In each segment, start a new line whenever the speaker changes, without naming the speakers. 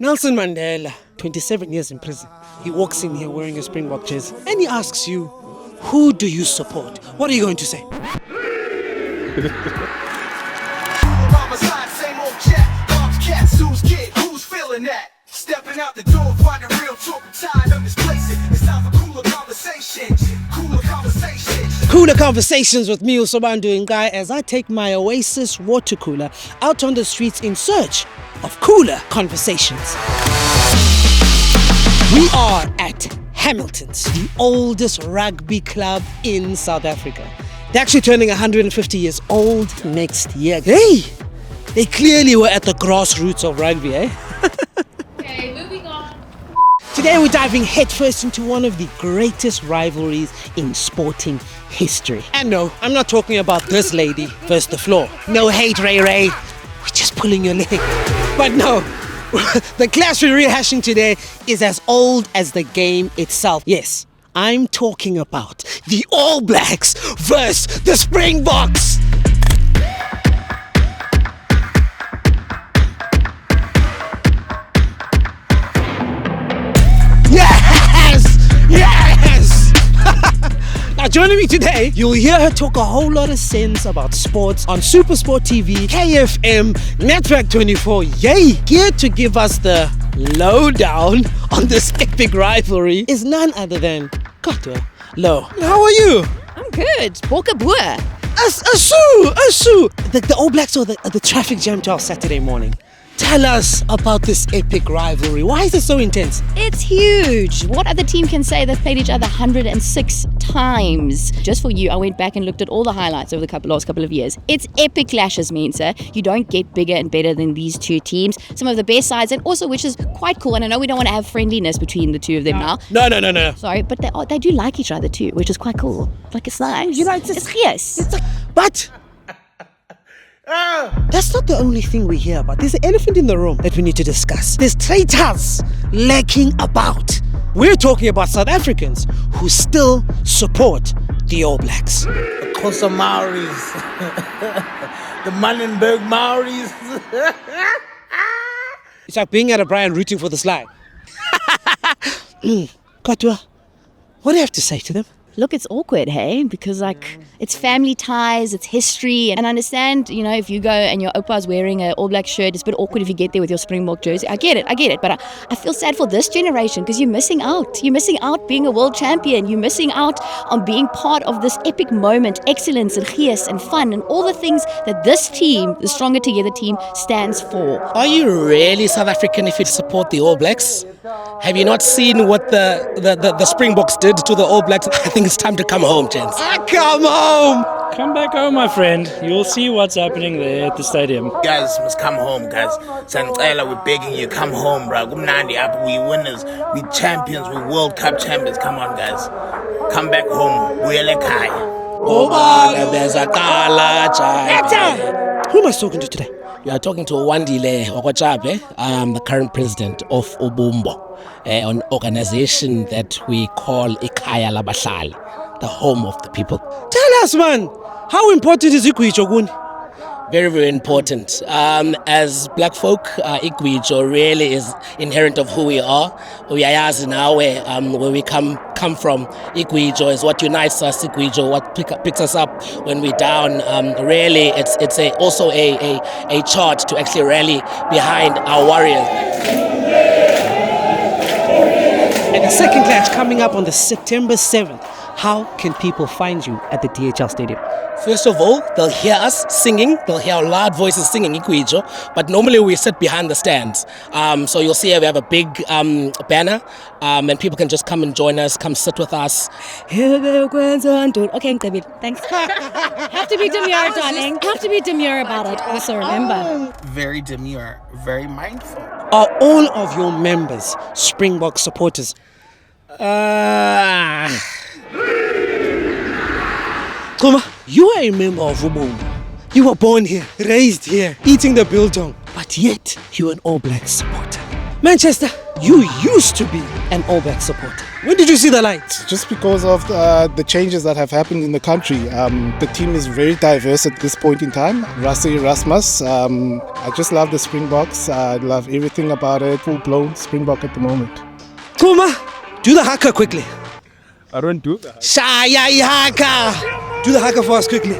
Nelson Mandela, 27 years in prison. He walks in here wearing a Springbok jersey and he asks you, who do you support? What are you going to say?
Stepping out the door, finding real talk, tired of misplacing. It's time for cooler conversations. Cooler conversations.
Cooler Conversations with me, Sobantu Nqayi, as I take my Oasis water cooler out on the streets in search of cooler conversations. We are at Hamilton's, the oldest rugby club in South Africa. They're actually turning 150 years old next year. Hey, they clearly were at the grassroots of rugby, eh?
Okay, moving on.
Today we're diving headfirst into one of the greatest rivalries in sporting history. And no, I'm not talking about this lady versus the floor. No hate, Ray Ray. We're just pulling your leg. But no, the clash we're rehashing today is as old as the game itself. Yes, I'm talking about the All Blacks versus the Springboks. Yes! Now joining me today, you'll hear her talk a whole lot of sense about sports on SuperSport TV, KFM, Network 24, yay! Here to give us the lowdown on this epic rivalry is none other than Cato Louw. How are you?
I'm good. Boka Boer.
Asu! The All Blacks or the traffic jam to our Saturday morning. Tell us about this epic rivalry. Why is it so intense?
It's huge. What other team can say they've played each other 106 times? Just for you, I went back and looked at all the highlights over the last couple of years. It's epic clashes, Mensa. You don't get bigger and better than these two teams. Some of the best sides, and also, which is quite cool, and I know we don't want to have friendliness between the two of them now.
No.
Sorry, but they do like each other too, which is quite cool. Like, it's nice. You know, it's yes.
But that's not the only thing we hear about. There's an elephant in the room that we need to discuss. There's traitors lurking about. We're talking about South Africans who still support the All Blacks.
The Xhosa Maoris, the Manenberg Maoris.
It's like being at a Brian rooting for the slide. Katwa, what do you have to say to them?
Look, it's awkward, hey? Because, it's family ties, it's history. And I understand, if you go and your opa's wearing an All Black shirt, it's a bit awkward if you get there with your Springbok jersey. I get it. But I feel sad for this generation because you're missing out. You're missing out being a world champion. You're missing out on being part of this epic moment, excellence and gees and fun and all the things that this team, the Stronger Together team, stands for.
Are you really South African if you support the All Blacks? Have you not seen what the Springboks did to the All Blacks? I think it's time to come home, gents.
Come home!
Come back home, my friend. You'll see what's happening there at the stadium.
You guys must come home, guys. Sancela, we're begging you, come home, bro. Kumnandi apha, we winners, we champions, we World Cup champions. Come on, guys. Come back home. Buyele ekhaya.
Who am I talking to today?
You are talking to Wandile Okochape, the current president of Ubumbo, an organization that we call Ikhaya Labahlali, the home of the people.
Tell us, man, how important is Igwijo?
Very, very important. As black folk, Igwijo really is inherent of who we are. We are now where we come from. Igwijo is what unites us. Igwijo, what picks us up when we're down. Really, it's also a charge to actually rally behind our warriors.
And the second clash coming up on the September 7th. How can people find you at the DHL Stadium?
First of all, they'll hear us singing. They'll hear our loud voices singing Igwijo. But normally we sit behind the stands. So you'll see we have a big banner. And people can just come and join us, come sit with us.
Okay, David, thanks. Have to be demure, darling. Have to be demure about it. Also, remember.
Very demure, very mindful.
Are all of your members Springbok supporters? Kuma, you are a member of Ubumbo. You were born here, raised here, eating the biltong, but yet you're an All Black supporter. Manchester, you used to be an All Black supporter. When did you see the light?
Just because of the changes that have happened in the country. The team is very diverse at this point in time. Rassie Erasmus, I just love the Springboks. I love everything about it. Full-blown Springbok at the moment.
Kuma, do the haka quickly.
I don't do that.
Shaya haka. Do the haka for us quickly.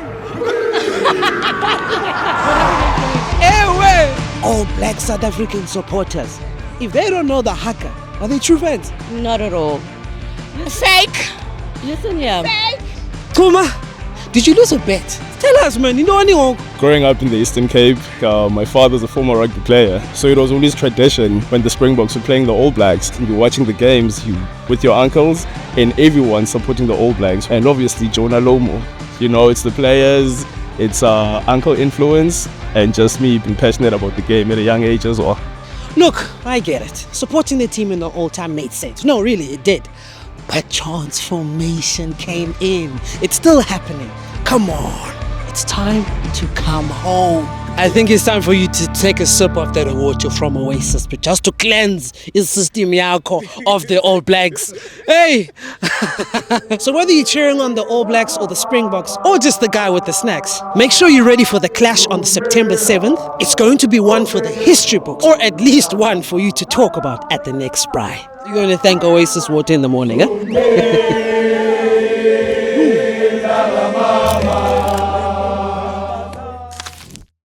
Anyway, All Black South African supporters. If they don't know the haka, are they true fans?
Not at all.
Fake.
Listen here.
Kuma, did you lose a bet? Tell us, man. You know anyone?
Growing up in the Eastern Cape, my father's a former rugby player, so it was always tradition when the Springboks were playing the All Blacks, and you're watching the games with your uncles and everyone supporting the All Blacks, and obviously Jonah Lomo. You know, it's the players, it's uncle influence, and just me being passionate about the game at a young age as well.
Look, I get it. Supporting the team in the old time made sense. No, really, it did. But transformation came in. It's still happening. Come on. It's time to come home. I think it's time for you to take a sip of that water from Oasis, but just to cleanse the system of the All Blacks. Hey! So whether you're cheering on the All Blacks or the Springboks or just the guy with the snacks, make sure you're ready for the clash on September 7th. It's going to be one for the history books, or at least one for you to talk about at the next braai. You're going to thank Oasis Water in the morning, huh?